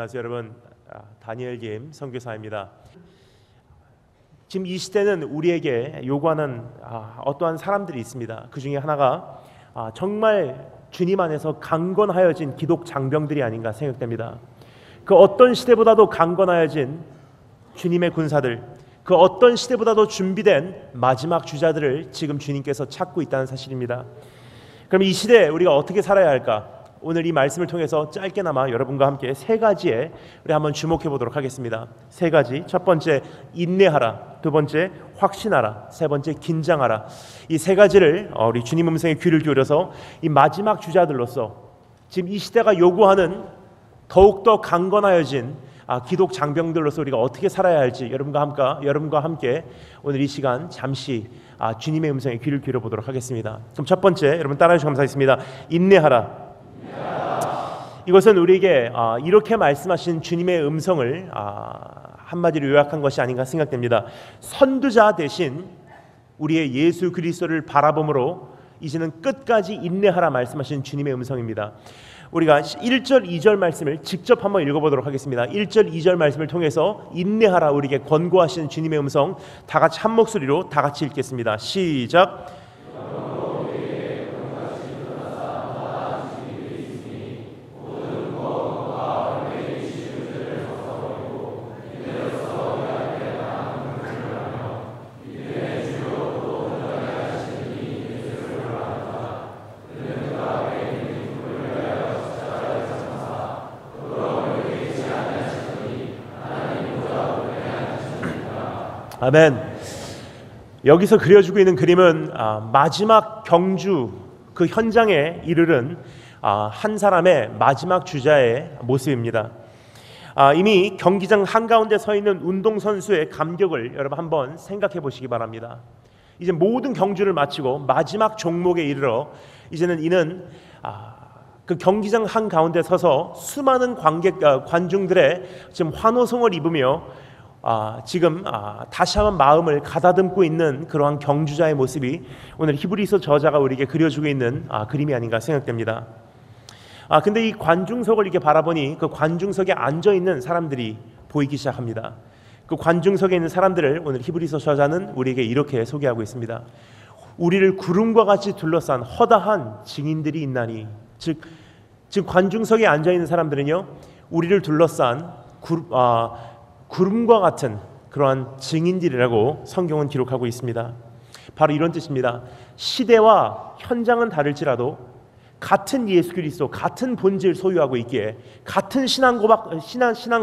안녕하세요 여러분. 다니엘 김 선교사입니다. 지금 이 시대는 우리에게 요구하는 어떠한 사람들이 있습니다. 그 중에 하나가 정말 주님 안에서 강건하여진 기독 장병들이 아닌가 생각됩니다. 그 어떤 시대보다도 강건하여진 주님의 군사들, 그 어떤 시대보다도 준비된 마지막 주자들을 지금 주님께서 찾고 있다는 사실입니다. 그럼 이 시대에 우리가 어떻게 살아야 할까? 오늘 이 말씀을 통해서 짧게나마 여러분과 함께 세 가지에 우리 한번 주목해 보도록 하겠습니다. 세 가지. 첫 번째, 인내하라. 두 번째, 확신하라. 세 번째, 긴장하라. 이 세 가지를 우리 주님 음성에 귀를 기울여서 이 마지막 주자들로서 지금 이 시대가 요구하는 더욱더 강건하여진 기독 장병들로서 우리가 어떻게 살아야 할지 여러분과 함께 오늘 이 시간 잠시 주님의 음성에 귀를 기울여 보도록 하겠습니다. 그럼 첫 번째, 여러분 따라해 주시면 감사하겠습니다. 인내하라. 이것은 우리에게 이렇게 말씀하신 주님의 음성을 한마디로 요약한 것이 아닌가 생각됩니다. 선두자 대신 우리의 예수 그리스도를 바라봄으로 이제는 끝까지 인내하라 말씀하신 주님의 음성입니다. 우리가 1절 2절 말씀을 직접 한번 읽어보도록 하겠습니다. 1절 2절 말씀을 통해서 인내하라 우리에게 권고하시는 주님의 음성 다 같이 한 목소리로 다 같이 읽겠습니다. 시작. 아멘. 여기서 그려지고 있는 그림은 마지막 경주 그 현장에 이르른 한 사람의 마지막 주자의 모습입니다. 이미 경기장 한가운데 서 있는 운동선수의 감격을 여러분 한번 생각해 보시기 바랍니다. 이제 모든 경주를 마치고 마지막 종목에 이르러 이제는 이는 그 경기장 한가운데 서서 수많은 관중들의 지금 환호성을 입으며 지금 다시 한번 마음을 가다듬고 있는 그러한 경주자의 모습이 오늘 히브리서 저자가 우리에게 그려주고 있는 그림이 아닌가 생각됩니다. 근데 이 관중석을 이렇게 바라보니 그 관중석에 앉아 있는 사람들이 보이기 시작합니다. 그 관중석에 있는 사람들을 오늘 히브리서 저자는 우리에게 이렇게 소개하고 있습니다. 우리를 구름과 같이 둘러싼 허다한 증인들이 있나니, 즉 관중석에 앉아 있는 사람들은요, 우리를 둘러싼 구름과 같은 그러한 증인들이라고 성경은 기록하고 있습니다. 바로 이런 뜻입니다. 시대와 현장은 다를지라도 같은 예수 그리스도, 같은 본질 소유하고 있기에, 같은 신앙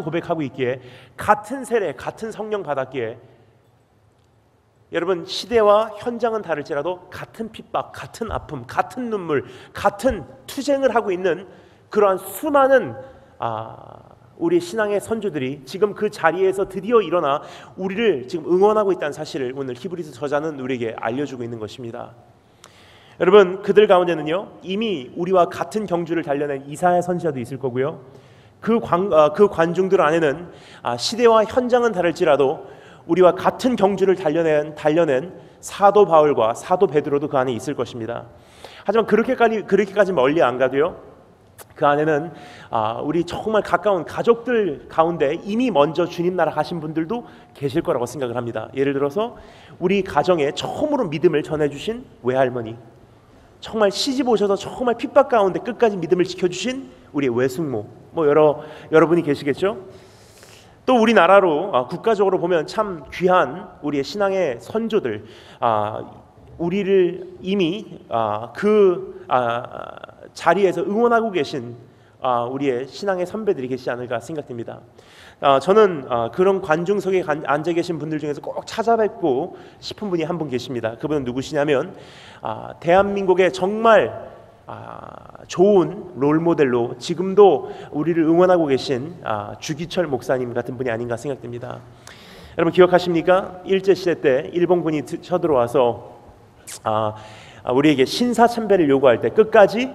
고백하고 있기에, 같은 세례, 같은 성령 받았기에, 여러분 시대와 현장은 다를지라도 같은 핍박, 같은 아픔, 같은 눈물, 같은 투쟁을 하고 있는 그러한 수많은 우리 신앙의 선조들이 지금 그 자리에서 드디어 일어나 우리를 지금 응원하고 있다는 사실을 오늘 히브리서 저자는 우리에게 알려주고 있는 것입니다. 여러분 그들 가운데는요 이미 우리와 같은 경주를 달려낸 이사야 선지자도 있을 거고요, 그 관중들 안에는 시대와 현장은 다를지라도 우리와 같은 경주를 달려낸 사도 바울과 사도 베드로도 그 안에 있을 것입니다. 하지만 그렇게까지 멀리 안 가도요, 그 안에는 우리 정말 가까운 가족들 가운데 이미 먼저 주님 나라 가신 분들도 계실 거라고 생각을 합니다. 예를 들어서 우리 가정에 처음으로 믿음을 전해주신 외할머니, 정말 시집 오셔서 정말 핍박 가운데 끝까지 믿음을 지켜주신 우리 외숙모, 여러분이 계시겠죠? 또 우리나라로 국가적으로 보면 참 귀한 우리의 신앙의 선조들, 우리를 이미 그 자리에서 응원하고 계신 우리의 신앙의 선배들이 계시지 않을까 생각됩니다. 저는 그런 관중석에 앉아 계신 분들 중에서 꼭 찾아뵙고 싶은 분이 한 분 계십니다. 그분은 누구시냐면 대한민국의 정말 좋은 롤모델로 지금도 우리를 응원하고 계신 주기철 목사님 같은 분이 아닌가 생각됩니다. 여러분 기억하십니까? 일제시대 때 일본군이 쳐들어와서 우리에게 신사참배를 요구할 때 끝까지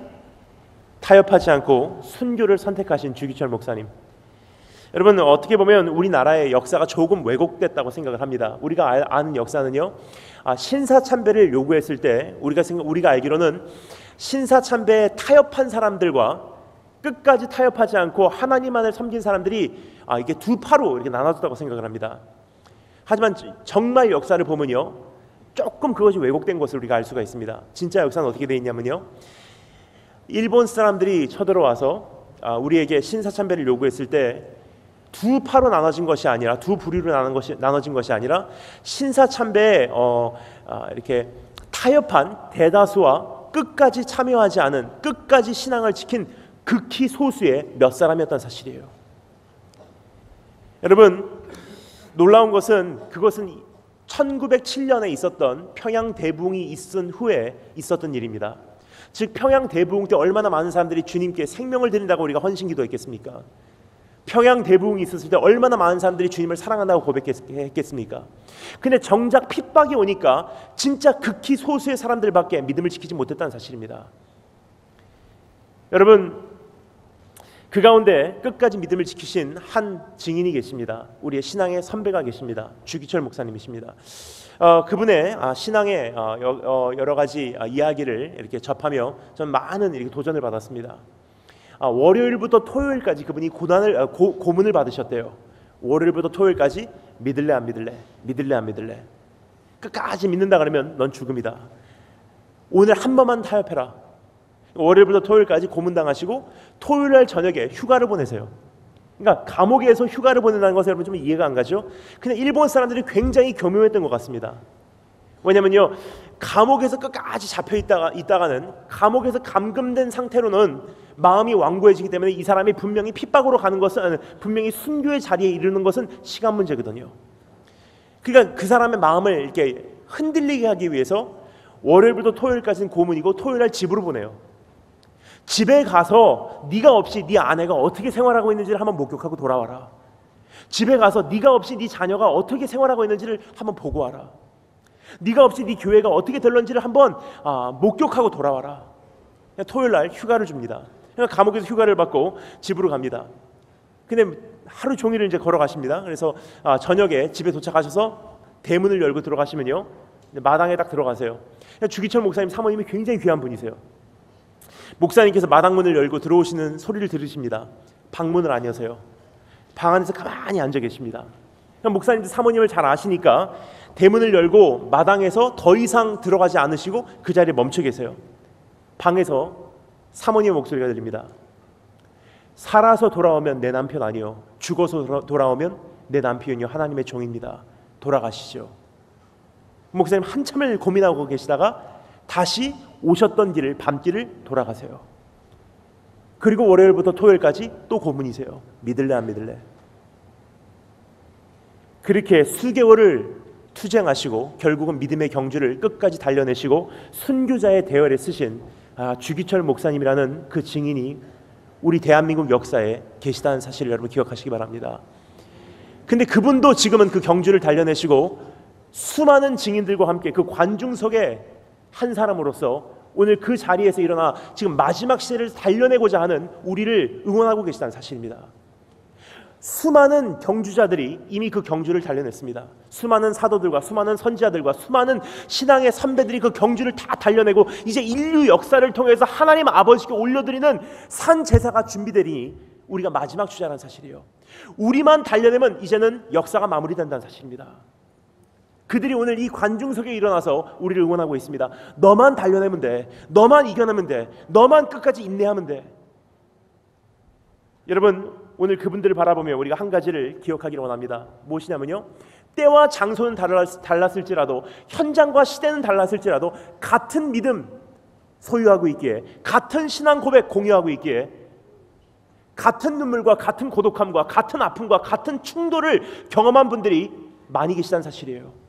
타협하지 않고 순교를 선택하신 주기철 목사님. 여러분 어떻게 보면 우리나라의 역사가 조금 왜곡됐다고 생각을 합니다. 우리가 아는 역사는요, 신사참배를 요구했을 때 우리가 알기로는 신사참배에 타협한 사람들과 끝까지 타협하지 않고 하나님만을 섬긴 사람들이 이게 두 파로 이렇게 나눠졌다고 생각을 합니다. 하지만 정말 역사를 보면요, 조금 그것이 왜곡된 것을 우리가 알 수가 있습니다. 진짜 역사는 어떻게 되어 있냐면요, 일본 사람들이 쳐들어와서 우리에게 신사참배를 요구했을 때 두 파로 나눠진 것이 아니라, 두 부류로 나눠진 것이 아니라 신사참배에 이렇게 타협한 대다수와 끝까지 참여하지 않은, 끝까지 신앙을 지킨 극히 소수의 몇 사람이었다는 사실이에요. 여러분, 놀라운 것은 그것은 1907년에 있었던 평양 대부흥이 있은 후에 있었던 일입니다. 즉 평양 대부흥 때 얼마나 많은 사람들이 주님께 생명을 드린다고 우리가 헌신기도했겠습니까? 평양 대부흥이 있었을 때 얼마나 많은 사람들이 주님을 사랑한다고 고백했겠습니까? 근데 정작 핍박이 오니까 진짜 극히 소수의 사람들밖에 믿음을 지키지 못했다는 사실입니다. 여러분, 그 가운데 끝까지 믿음을 지키신 한 증인이 계십니다. 우리의 신앙의 선배가 계십니다. 주기철 목사님이십니다. 그분의 신앙의 여러 가지 이야기를 이렇게 접하며 저는 많은 이렇게 도전을 받았습니다. 월요일부터 토요일까지 그분이 고문을 받으셨대요. 월요일부터 토요일까지 믿을래 안 믿을래, 믿을래 안 믿을래, 끝까지 믿는다 그러면 넌 죽음이다. 오늘 한 번만 타협해라. 월요일부터 토요일까지 고문당하시고 토요일날 저녁에 휴가를 보내세요. 그러니까 감옥에서 휴가를 보낸다는 것은 여러분 좀 이해가 안 가죠? 근데 일본 사람들이 굉장히 교묘했던 것 같습니다. 왜냐면요, 감옥에서 끝까지 잡혀 있다가는 감옥에서 감금된 상태로는 마음이 완고해지기 때문에 이 사람이 분명히 핍박으로 가는 것은, 분명히 순교의 자리에 이르는 것은 시간 문제거든요. 그러니까 그 사람의 마음을 이렇게 흔들리게 하기 위해서 월요일부터 토요일까지는 고문이고 토요일날 집으로 보내요. 집에 가서 네가 없이 네 아내가 어떻게 생활하고 있는지를 한번 목격하고 돌아와라. 집에 가서 네가 없이 네 자녀가 어떻게 생활하고 있는지를 한번 보고 와라. 네가 없이 네 교회가 어떻게 될런지를 한번 목격하고 돌아와라. 토요일날 휴가를 줍니다. 그러니까 감옥에서 휴가를 받고 집으로 갑니다. 근데 하루 종일을 이제 걸어가십니다. 그래서 저녁에 집에 도착하셔서 대문을 열고 들어가시면요, 마당에 딱 들어가세요. 주기철 목사님 사모님이 굉장히 귀한 분이세요. 목사님께서 마당문을 열고 들어오시는 소리를 들으십니다. 방문을 안 여세요. 방 안에서 가만히 앉아 계십니다. 목사님도 사모님을 잘 아시니까 대문을 열고 마당에서 더 이상 들어가지 않으시고 그 자리에 멈춰 계세요. 방에서 사모님의 목소리가 들립니다. 살아서 돌아오면 내 남편 아니요, 죽어서 돌아오면 내 남편이요, 하나님의 종입니다. 돌아가시죠. 목사님 한참을 고민하고 계시다가 다시 오셨던 길을, 밤길을 돌아가세요. 그리고 월요일부터 토요일까지 또 고문이세요. 믿을래 안 믿을래. 그렇게 수개월을 투쟁하시고 결국은 믿음의 경주를 끝까지 달려내시고 순교자의 대열에 쓰신 주기철 목사님이라는 그 증인이 우리 대한민국 역사에 계시다는 사실을 여러분 기억하시기 바랍니다. 근데 그분도 지금은 그 경주를 달려내시고 수많은 증인들과 함께 그 관중석의 한 사람으로서 오늘 그 자리에서 일어나 지금 마지막 시대를 달려내고자 하는 우리를 응원하고 계시다는 사실입니다. 수많은 경주자들이 이미 그 경주를 달려냈습니다. 수많은 사도들과 수많은 선지자들과 수많은 신앙의 선배들이 그 경주를 다 달려내고 이제 인류 역사를 통해서 하나님 아버지께 올려드리는 산 제사가 준비되리니 우리가 마지막 주자라는 사실이에요. 우리만 달려내면 이제는 역사가 마무리된다는 사실입니다. 그들이 오늘 이 관중석에 일어나서 우리를 응원하고 있습니다. 너만 달려내면 돼. 너만 이겨내면 돼. 너만 끝까지 인내하면 돼. 여러분, 오늘 그분들을 바라보며 우리가 한 가지를 기억하기를 원합니다. 무엇이냐면요, 때와 장소는 달랐을지라도, 현장과 시대는 달랐을지라도 같은 믿음 소유하고 있기에, 같은 신앙 고백 공유하고 있기에, 같은 눈물과 같은 고독함과 같은 아픔과 같은 충돌을 경험한 분들이 많이 계시다는 사실이에요.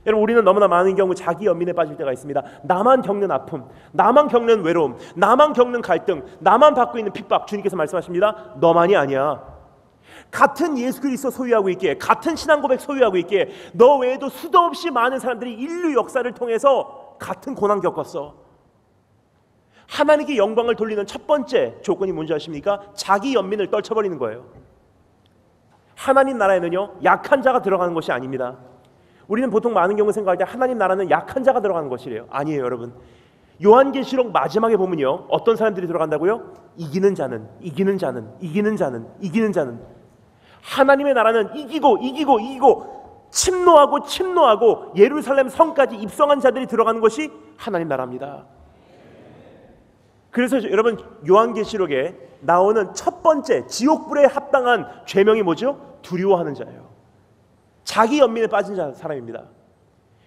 여러분, 우리는 너무나 많은 경우 자기 연민에 빠질 때가 있습니다. 나만 겪는 아픔, 나만 겪는 외로움, 나만 겪는 갈등, 나만 받고 있는 핍박. 주님께서 말씀하십니다. 너만이 아니야. 같은 예수 그리스도 소유하고 있기에, 같은 신앙 고백 소유하고 있기에 너 외에도 수도 없이 많은 사람들이 인류 역사를 통해서 같은 고난 겪었어. 하나님께 영광을 돌리는 첫 번째 조건이 뭔지 아십니까? 자기 연민을 떨쳐버리는 거예요. 하나님 나라에는요, 약한 자가 들어가는 것이 아닙니다. 우리는 보통 많은 경우 생각할 때 하나님 나라는 약한 자가 들어가는 것이래요. 아니에요, 여러분. 요한계시록 마지막에 보면요, 어떤 사람들이 들어간다고요? 이기는 자는, 이기는 자는, 이기는 자는, 이기는 자는. 하나님의 나라는 이기고 이기고 이기고 침노하고 침노하고 예루살렘 성까지 입성한 자들이 들어가는 것이 하나님 나라입니다. 그래서 여러분, 요한계시록에 나오는 첫 번째 지옥불에 합당한 죄명이 뭐죠? 두려워하는 자예요. 자기 연민에 빠진 사람입니다.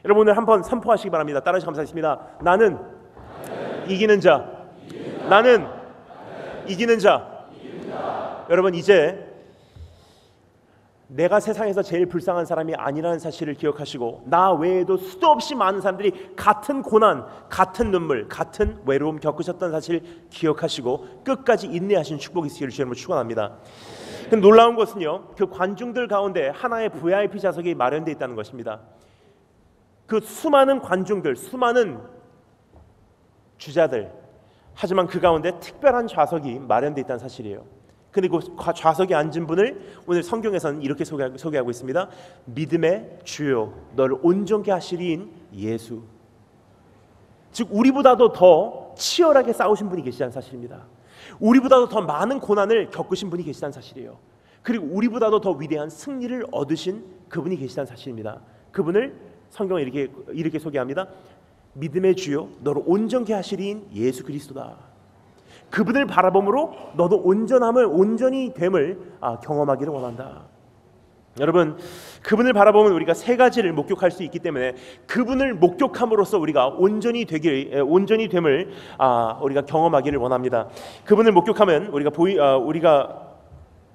여러분, 오늘 한번 선포하시기 바랍니다. 따라서 감사하겠습니다. 나는 이기는 자. 나는 이기는 자. 여러분, 이제 내가 세상에서 제일 불쌍한 사람이 아니라는 사실을 기억하시고, 나 외에도 수도 없이 많은 사람들이 같은 고난, 같은 눈물, 같은 외로움 겪으셨던 사실 기억하시고 끝까지 인내하신 축복이 있기를 주님으로 축원합니다. 놀라운 것은요, 그 관중들 가운데 하나의 VIP 좌석이 마련되어 있다는 것입니다. 그 수많은 관중들, 수많은 주자들, 하지만 그 가운데 특별한 좌석이 마련되어 있다는 사실이에요. 그리고 좌석에 앉은 분을 오늘 성경에서는 이렇게 소개하고 있습니다. 믿음의 주요, 너를 온전케 하시리인 예수. 즉 우리보다도 더 치열하게 싸우신 분이 계시다는 사실입니다. 우리보다도 더 많은 고난을 겪으신 분이 계시다는 사실이에요. 그리고 우리보다도 더 위대한 승리를 얻으신 그분이 계시다는 사실입니다. 그분을 성경은 이렇게 소개합니다. 믿음의 주요, 너를 온전케 하시리인 예수 그리스도다. 그분을 바라봄으로 너도 온전히 됨을 경험하기를 원한다. 여러분, 그분을 바라보면 우리가 세 가지를 목격할 수 있기 때문에 그분을 목격함으로써 우리가 온전히 됨을 우리가 경험하기를 원합니다. 그분을 목격하면 우리가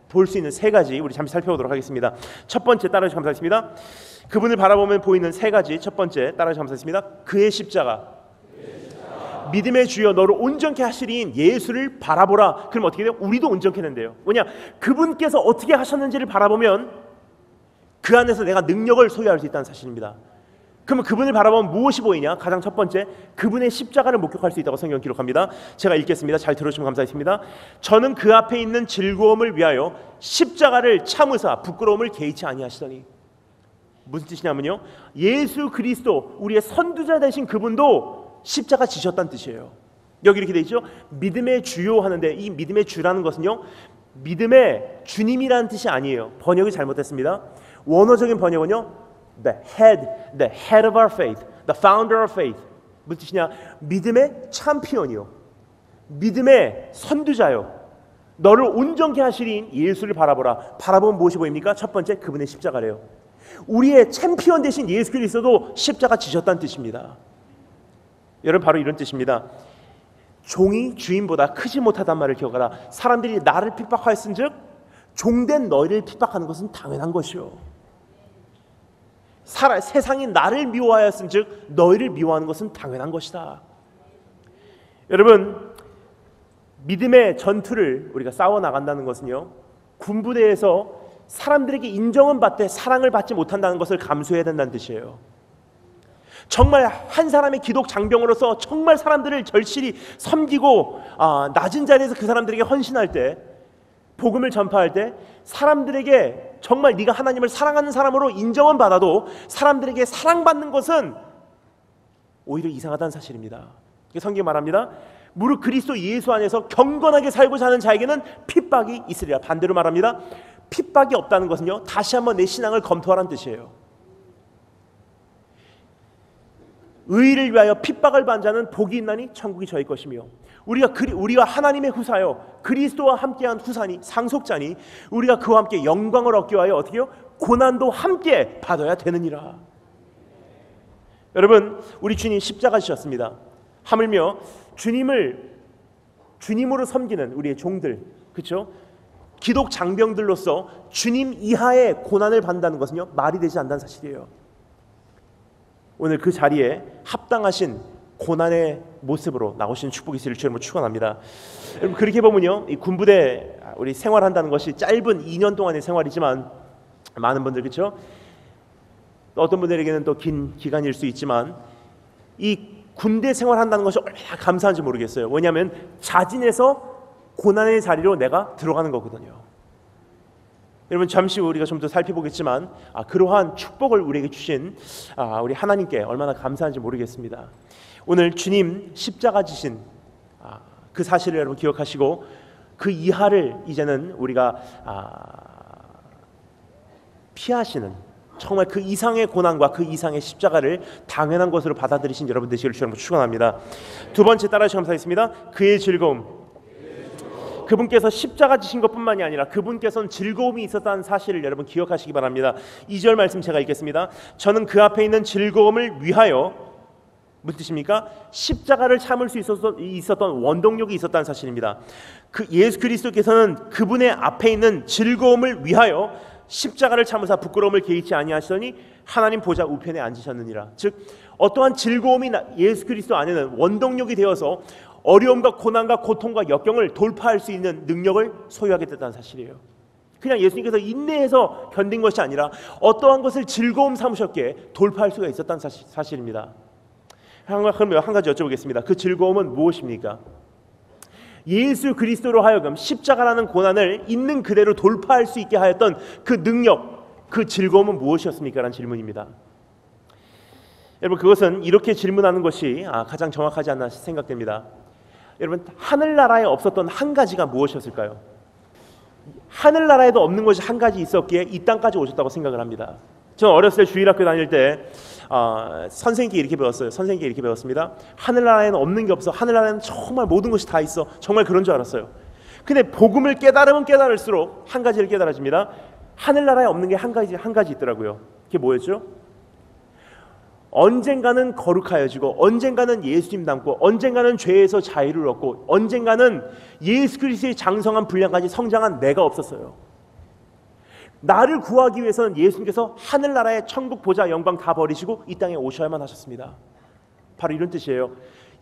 볼 수 있는 세 가지, 우리 잠시 살펴보도록 하겠습니다. 첫 번째, 따라서 감사하겠습니다. 그분을 바라보면 보이는 세 가지. 첫 번째, 따라서 감사하겠습니다. 그의 십자가. 믿음의 주여, 너를 온전케 하시리인 예수를 바라보라. 그럼 어떻게 돼요? 우리도 온전케 된대요. 뭐냐? 그분께서 어떻게 하셨는지를 바라보면 그 안에서 내가 능력을 소유할 수 있다는 사실입니다. 그러면 그분을 바라보면 무엇이 보이냐? 가장 첫 번째, 그분의 십자가를 목격할 수 있다고 성경은 기록합니다. 제가 읽겠습니다. 잘 들어주시면 감사하겠습니다. 저는 그 앞에 있는 즐거움을 위하여 십자가를 참으사 부끄러움을 개의치 아니하시더니. 무슨 뜻이냐면요, 예수 그리스도, 우리의 선두자 되신 그분도 십자가 지셨다는 뜻이에요. 여기 이렇게 돼 있죠. 믿음의 주요 하는데, 이 믿음의 주라는 것은요, 믿음의 주님이라는 뜻이 아니에요. 번역이 잘못됐습니다. 원어적인 번역은요, the head of our faith, the founder of faith. 무슨 뜻이냐? 믿음의 챔피언이요, 믿음의 선두자요, 너를 온전케 하시린 예수를 바라보라. 바라보면 무엇이 보입니까? 첫 번째, 그분의 십자가래요. 우리의 챔피언 되신 예수 그리스도도 십자가 지셨다는 뜻입니다. 여러분, 바로 이런 뜻입니다. 종이 주인보다 크지 못하단 말을 기억하라. 사람들이 나를 핍박하였은즉 종된 너희를 핍박하는 것은 당연한 것이요, 세상이 나를 미워하였은즉 너희를 미워하는 것은 당연한 것이다. 여러분, 믿음의 전투를 우리가 싸워 나간다는 것은요, 군부대에서 사람들에게 인정은 받되 사랑을 받지 못한다는 것을 감수해야 된다는 뜻이에요. 정말 한 사람의 기독 장병으로서 정말 사람들을 절실히 섬기고 낮은 자리에서 그 사람들에게 헌신할 때, 복음을 전파할 때 사람들에게 정말 네가 하나님을 사랑하는 사람으로 인정은 받아도 사람들에게 사랑받는 것은 오히려 이상하다는 사실입니다. 성경이 말합니다. 무릇 그리스도 예수 안에서 경건하게 살고자 하는 자에게는 핍박이 있으리라. 반대로 말합니다. 핍박이 없다는 것은요, 다시 한번 내 신앙을 검토하라는 뜻이에요. 의를 위하여 핍박을 받는 자는 복이 있나니 천국이 저희 것이며, 우리가 하나님의 후사요, 그리스도와 함께한 후사니 상속자니 우리가 그와 함께 영광을 얻기 위하여 어떻게요? 고난도 함께 받아야 되느니라. 여러분, 우리 주님 십자가 지셨습니다. 하물며 주님으로 섬기는 우리의 종들, 그렇죠? 기독 장병들로서 주님 이하의 고난을 받는다는 것은요, 말이 되지 않는 사실이에요. 오늘 그 자리에 합당하신 고난의 모습으로 나오시는 축복이 있으리를 주님으로 축원합니다. 여러분, 그렇게 보면요, 이 군부대 우리 생활한다는 것이 짧은 2년 동안의 생활이지만 많은 분들, 그렇죠? 어떤 분들에게는 또 긴 기간일 수 있지만 이 군대 생활한다는 것이 얼마나 감사한지 모르겠어요. 왜냐하면 자진해서 고난의 자리로 내가 들어가는 거거든요. 여러분, 잠시 우리가 좀 더 살펴보겠지만 그러한 축복을 우리에게 주신 우리 하나님께 얼마나 감사한지 모르겠습니다. 오늘 주님 십자가 지신 그 사실을 여러분 기억하시고 그 이하를 이제는 우리가 피하시는, 정말 그 이상의 고난과 그 이상의 십자가를 당연한 것으로 받아들이신 여러분 되시기를 주님으로 축원합니다. 두 번째 따라서 감사했습니다. 그의 즐거움. 그분께서 십자가 지신 것뿐만이 아니라 그분께서는 즐거움이 있었다는 사실을 여러분 기억하시기 바랍니다. 2절 말씀 제가 읽겠습니다. 저는 그 앞에 있는 즐거움을 위하여, 무슨 뜻입니까? 십자가를 참을 수 있었던 원동력이 있었다는 사실입니다. 그 예수 그리스도께서는 그분의 앞에 있는 즐거움을 위하여 십자가를 참으사 부끄러움을 개의치 아니하시더니 하나님 보좌 우편에 앉으셨느니라. 즉 어떠한 즐거움이 예수 그리스도 안에는 원동력이 되어서 어려움과 고난과 고통과 역경을 돌파할 수 있는 능력을 소유하게 됐다는 사실이에요. 그냥 예수님께서 인내해서 견딘 것이 아니라 어떠한 것을 즐거움 삼으셨기에 돌파할 수가 있었다는 사실입니다. 그럼 한 가지 여쭤보겠습니다. 그 즐거움은 무엇입니까? 예수 그리스도로 하여금 십자가라는 고난을 있는 그대로 돌파할 수 있게 하였던 그 능력, 그 즐거움은 무엇이었습니까? 라는 질문입니다. 여러분, 그것은 이렇게 질문하는 것이 가장 정확하지 않나 생각됩니다. 여러분, 하늘나라에 없었던 한 가지가 무엇이었을까요? 하늘나라에도 없는 것이 한 가지 있었기에 이 땅까지 오셨다고 생각을 합니다. 저는 어렸을 때 주일학교 다닐 때 선생님께 이렇게 배웠어요. 선생님께 이렇게 배웠습니다. 하늘나라에는 없는 게 없어. 하늘나라에는 정말 모든 것이 다 있어. 정말 그런 줄 알았어요. 근데 복음을 깨달으면 깨달을수록 한 가지를 깨달아집니다. 하늘나라에 없는 게 한 가지 있더라고요. 그게 뭐였죠? 언젠가는 거룩하여지고, 언젠가는 예수님 닮고, 언젠가는 죄에서 자유를 얻고, 언젠가는 예수 그리스도의 장성한 분량까지 성장한 내가 없었어요. 나를 구하기 위해서는 예수님께서 하늘나라의 천국 보좌 영광 다 버리시고 이 땅에 오셔야만 하셨습니다. 바로 이런 뜻이에요.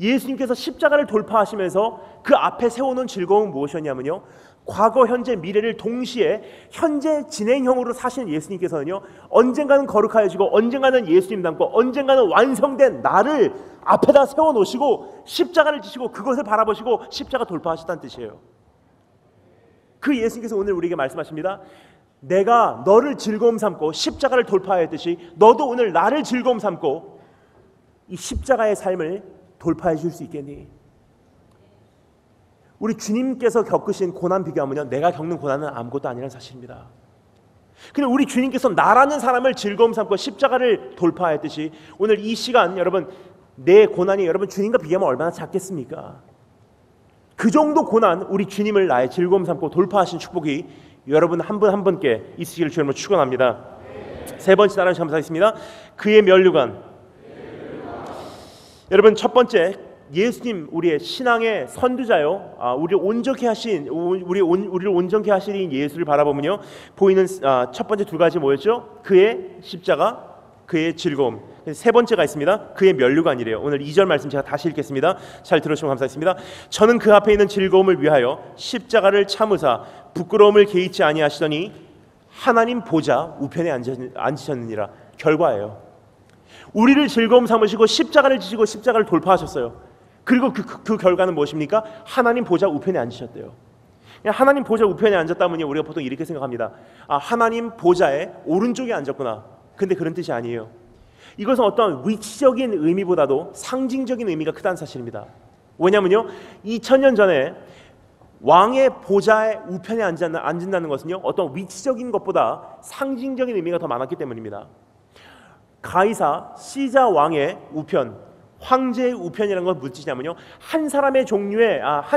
예수님께서 십자가를 돌파하시면서 그 앞에 세워놓은 즐거움은 무엇이었냐면요, 과거, 현재, 미래를 동시에 현재 진행형으로 사시는 예수님께서는요, 언젠가는 거룩하여지고, 언젠가는 예수님 닮고, 언젠가는 완성된 나를 앞에다 세워놓으시고 십자가를 지시고 그것을 바라보시고 십자가 돌파하셨다는 뜻이에요. 그 예수님께서 오늘 우리에게 말씀하십니다. 내가 너를 즐거움 삼고 십자가를 돌파하였듯이 너도 오늘 나를 즐거움 삼고 이 십자가의 삶을 돌파해 줄 수 있겠니? 우리 주님께서 겪으신 고난 비교하면요, 내가 겪는 고난은 아무것도 아니라는 사실입니다. 근데 우리 주님께서 나라는 사람을 즐거움 삼고 십자가를 돌파했듯이 오늘 이 시간 여러분, 내 고난이 여러분 주님과 비교하면 얼마나 작겠습니까? 그 정도 고난, 우리 주님을 나의 즐거움 삼고 돌파하신 축복이 여러분 한 분 한 분께 있으시기를 주님으로 축원합니다. 세 번째 따라 감사하겠습니다. 그의 면류관. 여러분, 첫 번째, 예수님 우리의 신앙의 선두자요, 우리를 온전케 하신 예수를 바라보면요, 보이는 첫 번째 두 가지 뭐였죠? 그의 십자가, 그의 즐거움. 세 번째가 있습니다. 그의 면류관이래요. 오늘 2절 말씀 제가 다시 읽겠습니다. 잘 들으시면 감사하겠습니다. 저는 그 앞에 있는 즐거움을 위하여 십자가를 참으사 부끄러움을 개의치 아니하시더니 하나님 보좌 우편에 앉으셨느니라. 결과예요. 우리를 즐거움 삼으시고 십자가를 지시고 십자가를 돌파하셨어요. 그리고 그 결과는 무엇입니까? 하나님 보좌 우편에 앉으셨대요. 하나님 보좌 우편에 앉았다면요, 우리가 보통 이렇게 생각합니다. 하나님 보좌의 오른쪽에 앉았구나. 근데 그런 뜻이 아니에요. 이것은 어떤 위치적인 의미보다도 상징적인 의미가 크다는 사실입니다. 왜냐하면요, 2000년 전에 왕의 보좌의 우편에 앉는다는 것은요, 어떤 위치적인 것보다 상징적인 의미가 더 많았기 때문입니다. 가이사 시자 왕의 우편, 황제의 우편이라는 건 무슨 뜻이냐면요, 한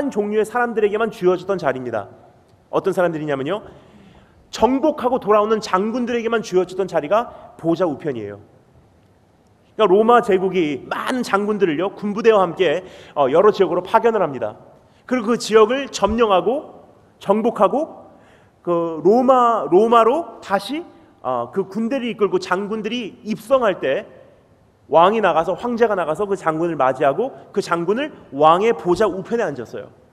종류의 사람들에게만 주어졌던 자리입니다. 어떤 사람들이냐면요, 정복하고 돌아오는 장군들에게만 주어졌던 자리가 보좌 우편이에요. 그러니까 로마 제국이 많은 장군들을요, 군부대와 함께 여러 지역으로 파견을 합니다. 그리고 그 지역을 점령하고 정복하고 그 로마로 다시 그 군대를 이끌고 장군들이 입성할 때 왕이 나가서, 황제가 나가서 그 장군을 맞이하고 그 장군을 왕의 보좌 우편에 앉았어요.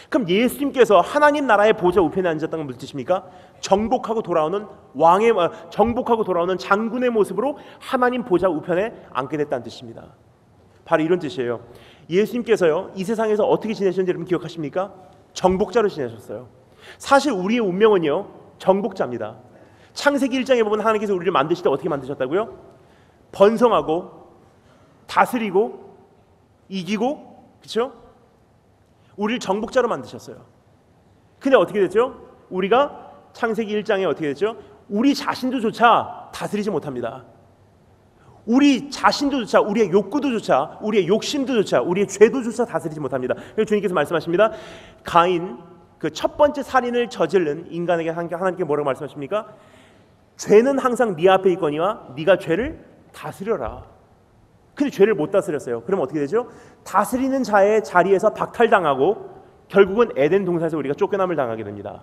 그럼 예수님께서 하나님 나라의 보좌 우편에 앉았다는 건 무슨 뜻입니까? 정복하고 돌아오는 장군의 모습으로 하나님 보좌 우편에 앉게 됐다는 뜻입니다. 바로 이런 뜻이에요. 예수님께서요, 이 세상에서 어떻게 지내셨는지 여러분 기억하십니까? 정복자로 지내셨어요. 사실 우리의 운명은요, 정복자입니다. 창세기 1장에 보면 하나님께서 우리를 만드실 때 어떻게 만드셨다고요? 번성하고 다스리고 이기고, 그렇죠? 우리를 정복자로 만드셨어요. 근데 어떻게 됐죠? 우리가 창세기 1장에 어떻게 됐죠? 우리 자신도조차 다스리지 못합니다. 우리 자신도조차, 우리의 욕구도조차, 우리의 욕심도조차, 우리의 죄도조차 다스리지 못합니다. 그래서 주님께서 말씀하십니다. 가인, 그 첫 번째 살인을 저지른 인간에게 하나님께 뭐라고 말씀하십니까? 죄는 항상 네 앞에 있거니와 네가 죄를 다스려라. 근데 죄를 못 다스렸어요. 그럼 어떻게 되죠? 다스리는 자의 자리에서 박탈당하고 결국은 에덴 동산에서 우리가 쫓겨남을 당하게 됩니다.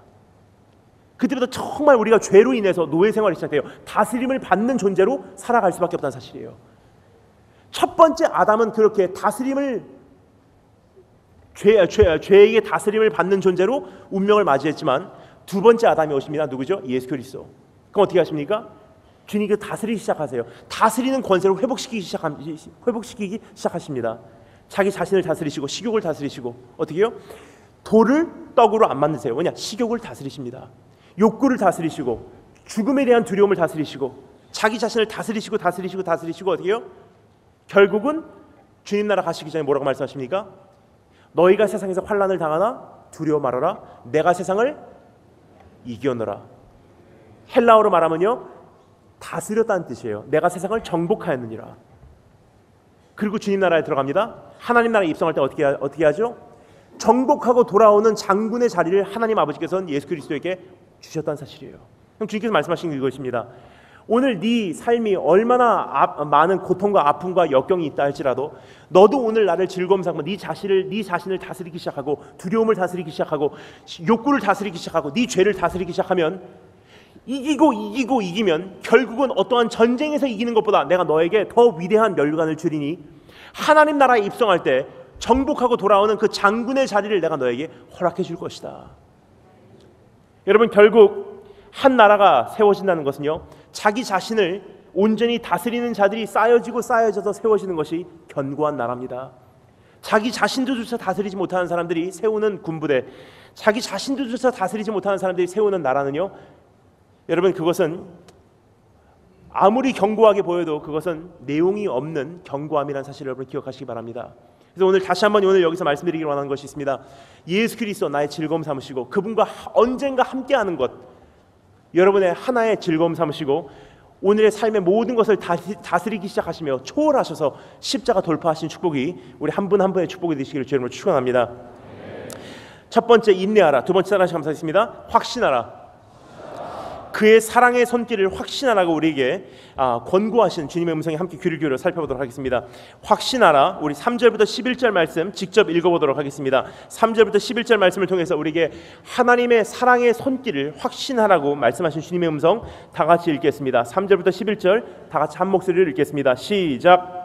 그때부터 정말 우리가 죄로 인해서 노예 생활이 시작돼요. 다스림을 받는 존재로 살아갈 수밖에 없다는 사실이에요. 첫 번째 아담은 그렇게 다스림을 죄에게 다스림을 받는 존재로 운명을 맞이했지만 두 번째 아담이 오십니다. 누구죠? 예수 그리스도. 그럼 어떻게 하십니까? 주님이 다스리기 시작하세요. 다스리는 권세를 회복시키기 시작하십니다. 자기 자신을 다스리시고 식욕을 다스리시고 어떻게 해요? 돌을 떡으로 안 만드세요. 왜냐? 식욕을 다스리십니다. 욕구를 다스리시고 죽음에 대한 두려움을 다스리시고 자기 자신을 다스리시고 어떻게 해요? 결국은 주님 나라 가시기 전에 뭐라고 말씀하십니까? 너희가 세상에서 환난을 당하나 두려워 말아라. 내가 세상을 이겨노라. 헬라어로 말하면요, 다스렸다는 뜻이에요. 내가 세상을 정복하였느니라. 그리고 주님 나라에 들어갑니다. 하나님 나라에 입성할 때 어떻게 하죠? 정복하고 돌아오는 장군의 자리를 하나님 아버지께서는 예수 그리스도에게 주셨다는 사실이에요. 그럼 주님께서 말씀하신 게 이것입니다. 오늘 네 삶이 얼마나 많은 고통과 아픔과 역경이 있다 할지라도 너도 오늘 나를 즐거움 삼고 네 자신을 다스리기 시작하고 두려움을 다스리기 시작하고 욕구를 다스리기 시작하고 네 죄를 다스리기 시작하면 이기면 결국은 어떠한 전쟁에서 이기는 것보다 내가 너에게 더 위대한 멸관을 주리니 하나님 나라에 입성할 때 정복하고 돌아오는 그 장군의 자리를 내가 너에게 허락해 줄 것이다. 여러분, 결국 한 나라가 세워진다는 것은요, 자기 자신을 온전히 다스리는 자들이 쌓여져서 세워지는 것이 견고한 나라입니다. 자기 자신도조차 다스리지 못하는 사람들이 세우는 군부대, 자기 자신도조차 다스리지 못하는 사람들이 세우는 나라는요, 여러분, 그것은 아무리 견고하게 보여도 그것은 내용이 없는 견고함이라는 사실을 여러분 기억하시기 바랍니다. 그래서 오늘 다시 한번 여기서 말씀드리길 원하는 것이 있습니다. 예수 그리스도 나의 즐거움 삼으시고 그분과 언젠가 함께하는 것, 여러분의 하나의 즐거움 삼으시고 오늘의 삶의 모든 것을 다스리기 시작하시며 초월하셔서 십자가 돌파하신 축복이 우리 한 분 한 분의 축복이 되시기를 주님으로 축원합니다. 첫 번째 인내하라, 두 번째 따라하시 감사했습니다. 확신하라. 그의 사랑의 손길을 확신하라고 우리에게 권고하신 주님의 음성에 함께 귀를 기울여 살펴보도록 하겠습니다. 확신하라, 우리 3절부터 11절 말씀 직접 읽어보도록 하겠습니다. 3절부터 11절 말씀을 통해서 우리에게 하나님의 사랑의 손길을 확신하라고 말씀하신 주님의 음성 다 같이 읽겠습니다. 3절부터 11절 다 같이 한 목소리를 읽겠습니다. 시작.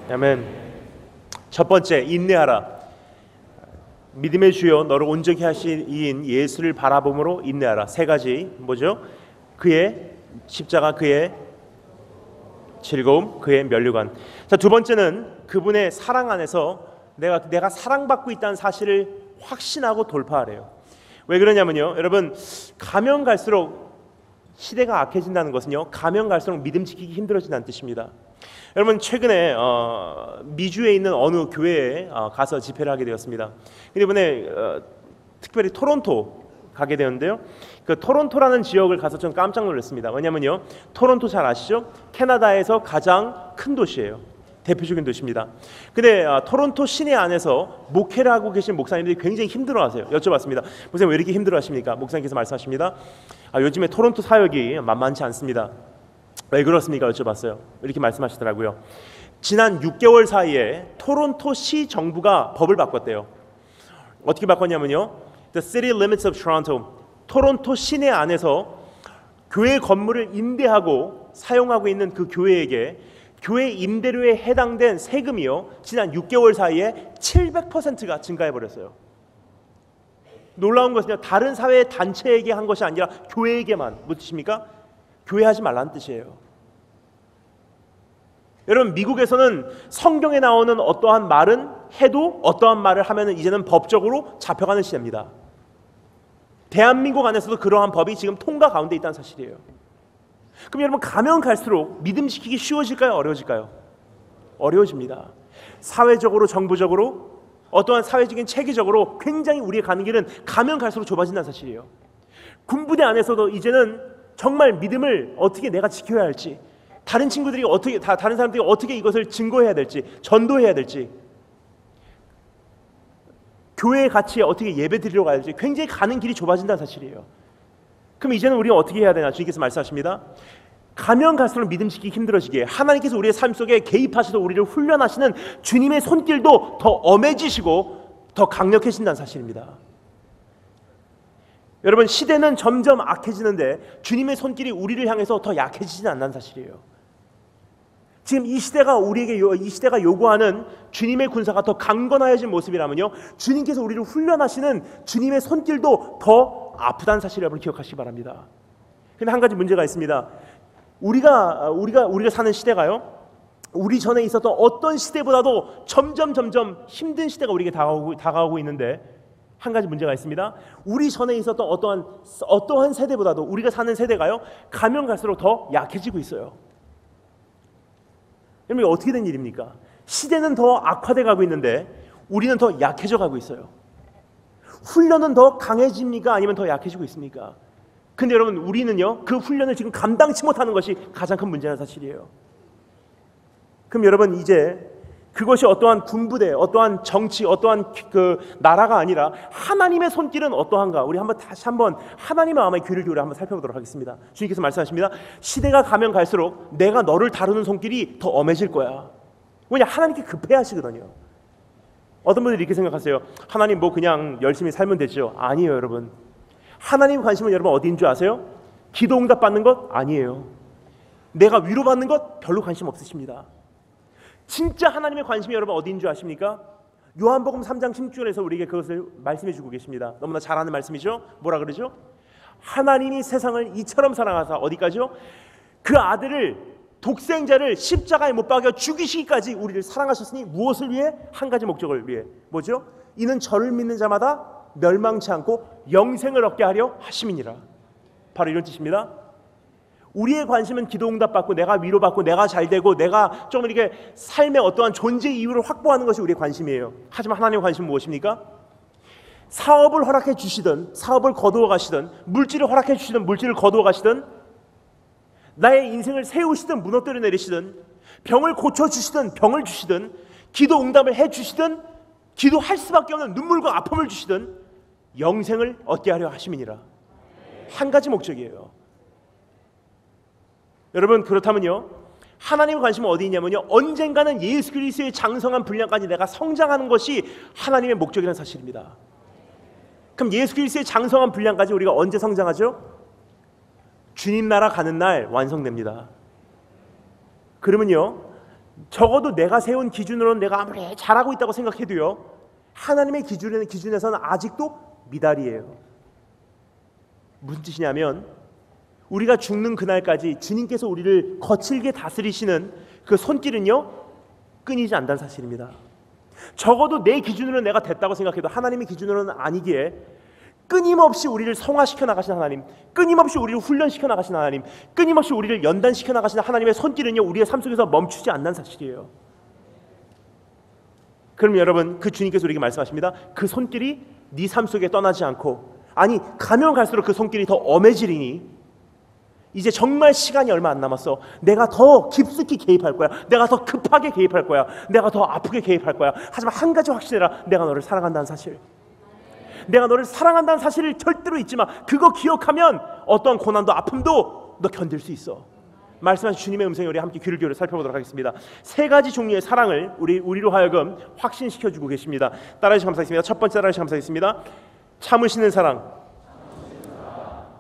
아멘. 첫 번째, 인내하라. 믿음의 주여 너를 온전히 하신 이인 예수를 바라봄으로 인내하라. 세 가지 뭐죠? 그의 십자가, 그의 즐거움, 그의 면류관. 자, 두 번째는 그분의 사랑 안에서 내가 사랑받고 있다는 사실을 확신하고 돌파하래요. 왜 그러냐면요, 여러분, 가면 갈수록 시대가 악해진다는 것은요, 가면 갈수록 믿음 지키기 힘들어진다는 뜻입니다. 여러분, 최근에 미주에 있는 어느 교회에 가서 집회를 하게 되었습니다. 근데 이번에 특별히 토론토 가게 되었는데요, 그 토론토라는 지역을 가서 좀 깜짝 놀랐습니다. 왜냐면요, 토론토 잘 아시죠? 캐나다에서 가장 큰 도시예요. 대표적인 도시입니다. 근데 토론토 시내 안에서 목회를 하고 계신 목사님들이 굉장히 힘들어하세요. 여쭤봤습니다. 목사님 왜 이렇게 힘들어하십니까? 목사님께서 말씀하십니다. 요즘에 토론토 사역이 만만치 않습니다. 왜 그렇습니까? 여쭤봤어요. 이렇게 말씀하시더라고요. 지난 6개월 사이에 토론토 시 정부가 법을 바꿨대요. 어떻게 바꿨냐면요, The City Limits of Toronto, 토론토 시내 안에서 교회 건물을 임대하고 사용하고 있는 그 교회에게 교회 임대료에 해당된 세금이요, 지난 6개월 사이에 700%가 증가해버렸어요. 놀라운 것은요, 다른 사회 단체에게 한 것이 아니라 교회에게만. 무슨 뜻입니까? 교회 하지 말라는 뜻이에요. 여러분, 미국에서는 성경에 나오는 어떠한 말은 해도 어떠한 말을 하면은 이제는 법적으로 잡혀가는 시대입니다. 대한민국 안에서도 그러한 법이 지금 통과 가운데 있다는 사실이에요. 그럼 여러분, 가면 갈수록 믿음 지키기 쉬워질까요? 어려워질까요? 어려워집니다. 사회적으로, 정부적으로, 어떠한 사회적인 체계적으로 굉장히 우리의 가는 길은 가면 갈수록 좁아진다는 사실이에요. 군부대 안에서도 이제는 정말 믿음을 어떻게 내가 지켜야 할지, 다른 친구들이 어떻게, 다른 사람들이 어떻게 이것을 증거해야 될지, 전도해야 될지, 교회에 같이 어떻게 예배 드리러 가야 될지 굉장히 가는 길이 좁아진다는 사실이에요. 그럼 이제는 우리가 어떻게 해야 되나? 주님께서 말씀하십니다. 가면 갈수록 믿음 지키기 힘들어지게 하나님께서 우리의 삶 속에 개입하셔서 우리를 훈련하시는 주님의 손길도 더 엄해지시고 더 강력해진다는 사실입니다. 여러분, 시대는 점점 악해지는데 주님의 손길이 우리를 향해서 더 약해지지 않는 사실이에요. 지금 이 시대가 우리에게 이 시대가 요구하는 주님의 군사가 더 강건하여진 모습이라면요, 주님께서 우리를 훈련하시는 주님의 손길도 더 아프다는 사실을 여러분 기억하시기 바랍니다. 근데 한 가지 문제가 있습니다. 우리가 사는 시대가요, 우리 전에 있었던 어떤 시대보다도 점점 힘든 시대가 우리에게 다가오고 있는데, 한 가지 문제가 있습니다. 우리 전에 있었던 어떠한 세대보다도 우리가 사는 세대가요, 가면 갈수록 더 약해지고 있어요. 여러분, 어떻게 된 일입니까? 시대는 더 악화돼 가고 있는데 우리는 더 약해져 가고 있어요. 훈련은 더 강해집니까? 아니면 더 약해지고 있습니까? 근데 여러분, 우리는요, 그 훈련을 지금 감당치 못하는 것이 가장 큰 문제라는 사실이에요. 그럼 여러분, 이제 그것이 어떠한 군부대, 어떠한 정치, 어떠한 그 나라가 아니라 하나님의 손길은 어떠한가? 우리 다시 한번 하나님의 마음의 귀를 기울여 한번 살펴보도록 하겠습니다. 주님께서 말씀하십니다. 시대가 가면 갈수록 내가 너를 다루는 손길이 더 엄해질 거야. 왜냐? 하나님께 급해하시거든요. 어떤 분들이 이렇게 생각하세요. 하나님 뭐 그냥 열심히 살면 되죠. 아니에요, 여러분. 하나님 관심은 여러분 어디인 줄 아세요? 기도 응답 받는 것? 아니에요. 내가 위로받는 것? 별로 관심 없으십니다. 진짜 하나님의 관심이 여러분 어디인 줄 아십니까? 요한복음 3장 16절에서 우리에게 그것을 말씀해 주고 계십니다. 너무나 잘 아는 말씀이죠. 뭐라 그러죠? 하나님이 세상을 이처럼 사랑하사 어디까지요? 그 아들을, 독생자를 십자가에 못 박여 죽이시기까지 우리를 사랑하셨으니 무엇을 위해? 한 가지 목적을 위해. 뭐죠? 이는 저를 믿는 자마다 멸망치 않고 영생을 얻게 하려 하심이니라. 바로 이런 뜻입니다. 우리의 관심은 기도 응답 받고 내가 위로받고 내가 잘되고 내가 좀 이렇게 삶의 어떠한 존재 이유를 확보하는 것이 우리의 관심이에요. 하지만 하나님의 관심은 무엇입니까? 사업을 허락해 주시든 사업을 거두어 가시든, 물질을 허락해 주시든 물질을 거두어 가시든, 나의 인생을 세우시든 무너뜨려 내리시든, 병을 고쳐 주시든 병을 주시든, 기도 응답을 해 주시든, 기도할 수밖에 없는 눈물과 아픔을 주시든 영생을 얻게 하려 하심이니라. 한 가지 목적이에요. 여러분, 그렇다면요, 하나님의 관심은 어디 있냐면요, 언젠가는 예수 그리스도의 장성한 분량까지 내가 성장하는 것이 하나님의 목적이라는 사실입니다. 그럼 예수 그리스도의 장성한 분량까지 우리가 언제 성장하죠? 주님 나라 가는 날 완성됩니다. 그러면요, 적어도 내가 세운 기준으로는 내가 아무리 잘하고 있다고 생각해도요, 하나님의 기준에서는 아직도 미달이에요. 무슨 뜻이냐면, 우리가 죽는 그날까지 주님께서 우리를 거칠게 다스리시는 그 손길은요, 끊이지 않다는 사실입니다. 적어도 내 기준으로는 내가 됐다고 생각해도 하나님의 기준으로는 아니기에 끊임없이 우리를 성화시켜 나가시는 하나님, 끊임없이 우리를 훈련시켜 나가시는 하나님, 끊임없이 우리를 연단시켜 나가시는 하나님의 손길은요, 우리의 삶 속에서 멈추지 않는 사실이에요. 그럼 여러분, 그 주님께서 우리에게 말씀하십니다. 그 손길이 네 삶 속에 떠나지 않고, 아니 가면 갈수록 그 손길이 더 엄해지리니 이제 정말 시간이 얼마 안 남았어. 내가 더 깊숙이 개입할 거야. 내가 더 급하게 개입할 거야. 내가 더 아프게 개입할 거야. 하지만 한 가지 확신해라. 내가 너를 사랑한다는 사실. 내가 너를 사랑한다는 사실을 절대로 잊지 마. 그거 기억하면 어떠한 고난도 아픔도 너 견딜 수 있어. 말씀하신 주님의 음성에 우리 함께 귀를 기울여 살펴보도록 하겠습니다. 세 가지 종류의 사랑을 우리로 하여금 확신시켜주고 계십니다. 따라해주시면 감사하겠습니다. 첫 번째 따라해주시면 감사하겠습니다. 참으시는 사랑.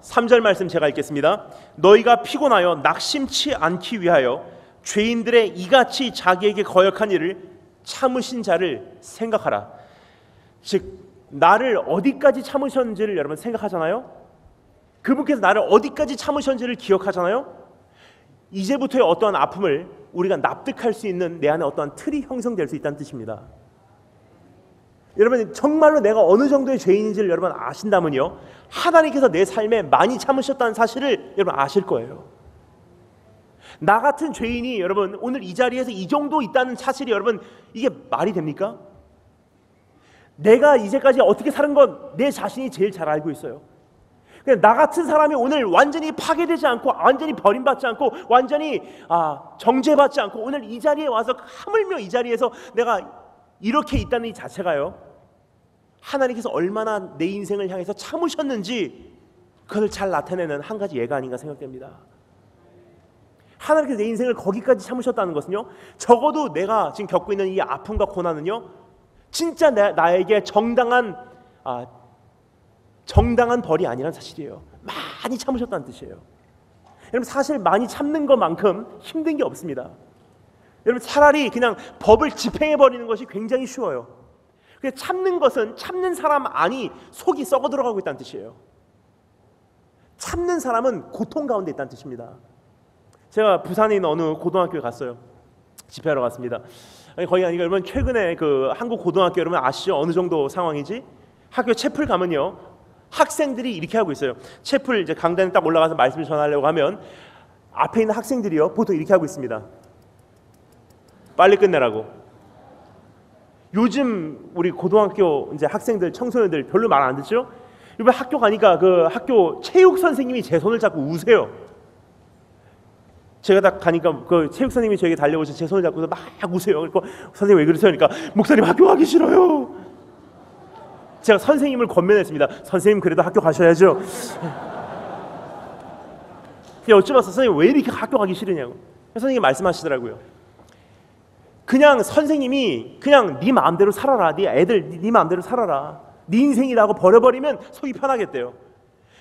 3절 말씀 제가 읽겠습니다. 너희가 피곤하여 낙심치 않기 위하여 죄인들의 이같이 자기에게 거역한 일을 참으신 자를 생각하라. 즉 나를 어디까지 참으셨는지를 여러분 생각하잖아요. 그분께서 나를 어디까지 참으셨는지를 기억하잖아요. 이제부터의 어떠한 아픔을 우리가 납득할 수 있는 내 안에 어떠한 틀이 형성될 수 있다는 뜻입니다. 여러분 정말로 내가 어느 정도의 죄인인지를 여러분 아신다면요, 하나님께서 내 삶에 많이 참으셨다는 사실을 여러분 아실 거예요. 나 같은 죄인이 여러분 오늘 이 자리에서 이 정도 있다는 사실이 여러분 이게 말이 됩니까? 내가 이제까지 어떻게 사는 건 내 자신이 제일 잘 알고 있어요. 나 같은 사람이 오늘 완전히 파괴되지 않고, 완전히 버림받지 않고, 완전히 정죄받지 않고 오늘 이 자리에 와서 하물며 이 자리에서 내가 이렇게 있다는 이 자체가요, 하나님께서 얼마나 내 인생을 향해서 참으셨는지 그걸 잘 나타내는 한 가지 예가 아닌가 생각됩니다. 하나님께서 내 인생을 거기까지 참으셨다는 것은요, 적어도 내가 지금 겪고 있는 이 아픔과 고난은요, 진짜 나에게 정당한 벌이 아니란 사실이에요. 많이 참으셨다는 뜻이에요. 여러분 사실 많이 참는 것만큼 힘든 게 없습니다. 여러분 차라리 그냥 법을 집행해버리는 것이 굉장히 쉬워요. 참는 것은 참는 사람 안이 속이 썩어 들어가고 있다는 뜻이에요. 참는 사람은 고통 가운데 있다는 뜻입니다. 제가 부산에 있는 어느 고등학교에 갔어요. 집회하러 갔습니다. 거기 가니까 여러분 최근에 그 한국 고등학교 여러분 아시죠? 어느 정도 상황이지? 학교 채플 가면요, 학생들이 이렇게 하고 있어요. 채플 이제 강단에 딱 올라가서 말씀을 전하려고 하면 앞에 있는 학생들이요 보통 이렇게 하고 있습니다. 빨리 끝내라고. 요즘 우리 고등학교 이제 학생들, 청소년들 별로 말 안 듣죠? 이번 학교 가니까 그 학교 체육 선생님이 제 손을 잡고 우세요. 제가 딱 가니까 그 체육 선생님이 저에게 달려오셔서 제 손을 잡고서 막 우세요. 그러니까 선생님 왜 그러세요? 그러니까 목사님 학교 가기 싫어요. 제가 선생님을 권면했습니다. 선생님 그래도 학교 가셔야죠. 여쭤봤어. 선생님 왜 이렇게 학교 가기 싫으냐고. 선생님이 말씀하시더라고요. 그냥 선생님이 그냥 네 마음대로 살아라. 네 애들 네 마음대로 살아라. 네 인생이라고 버려버리면 속이 편하겠대요.